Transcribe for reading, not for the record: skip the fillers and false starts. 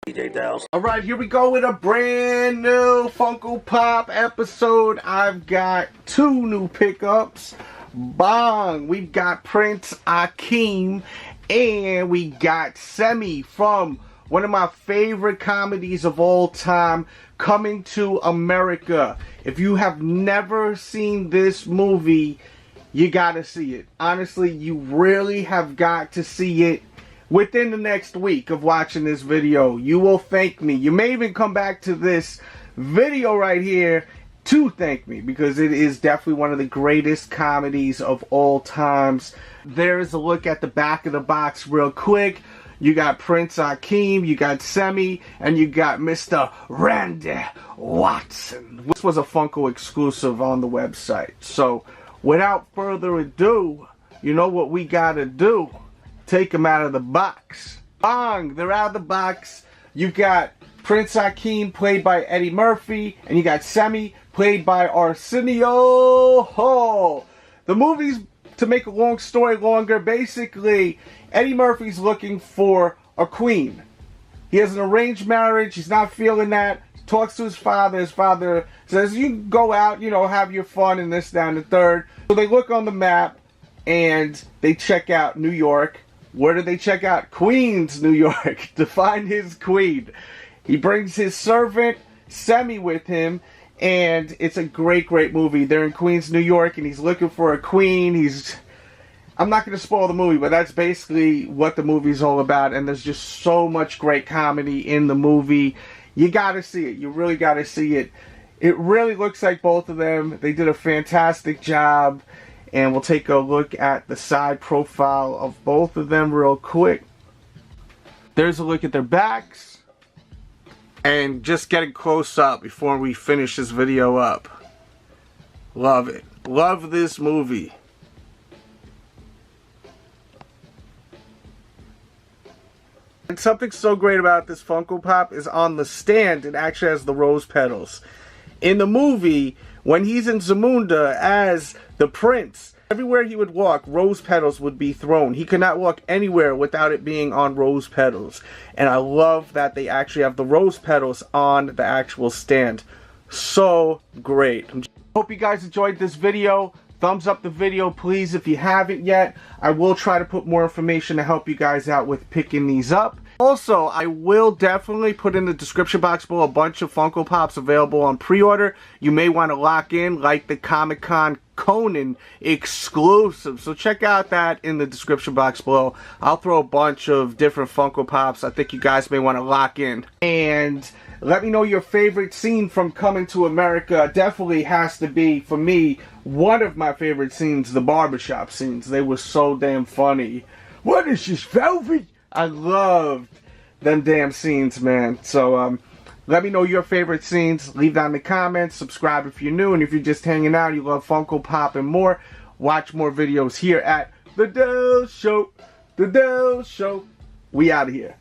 DJ Delz. Alright, here we go with a brand new Funko Pop episode. I've got two new pickups. Bang! We've got Prince Akeem and we got Semmi from one of my favorite comedies of all time, Coming to America. If you have never seen this movie, you gotta see it. Honestly, you really have got to see it within the next week of watching this video. You will thank me. You may even come back to this video right here to thank me, because it is definitely one of the greatest comedies of all times. There's a look at the back of the box real quick. You got Prince Akeem, you got Semmi, and you got Mr. Randy Watson. This was a Funko exclusive on the website. So, without further ado, you know what we gotta do? Take them out of the box. Bang! They're out of the box. You got Prince Akeem, played by Eddie Murphy, and you got Semmi, played by Arsenio Hall. The movie's, to make a long story longer, basically, Eddie Murphy's looking for a queen. He has an arranged marriage. He's not feeling that. He talks to his father. His father says, you can go out, you know, have your fun and this, that, and the third. So they look on the map and they check out New York. Where do they check out? Queens, New York, to find his queen. He brings his servant, Semmi, with him. And it's a great, great movie. They're in Queens, New York, and he's looking for a queen. I'm not going to spoil the movie, but that's basically what the movie's all about. And there's just so much great comedy in the movie. You got to see it. You really got to see it. It really looks like both of them. They did a fantastic job. And we'll take a look at the side profile of both of them real quick. There's a look at their backs. And just getting close up before we finish this video up. Love it. Love this movie. And something so great about this Funko Pop is on the stand, it actually has the rose petals. In the movie, when he's in Zamunda as the prince, everywhere he would walk, rose petals would be thrown. He could not walk anywhere without it being on rose petals. And I love that they actually have the rose petals on the actual stand. So great. Hope you guys enjoyed this video. Thumbs up the video, please, if you haven't yet. I will try to put more information to help you guys out with picking these up. Also, I will definitely put in the description box below a bunch of Funko Pops available on pre-order. You may want to lock in, like the Comic-Con Conan exclusive. So check out that in the description box below. I'll throw a bunch of different Funko Pops I think you guys may want to lock in. And let me know your favorite scene from Coming to America. Definitely has to be, for me, one of my favorite scenes, the barbershop scenes. They were so damn funny. What is this, velvet? I loved them damn scenes, man. So, let me know your favorite scenes. Leave down in the comments. Subscribe if you're new. And if you're just hanging out, you love Funko Pop and more, watch more videos here at The Delz Show. The Delz Show. We out of here.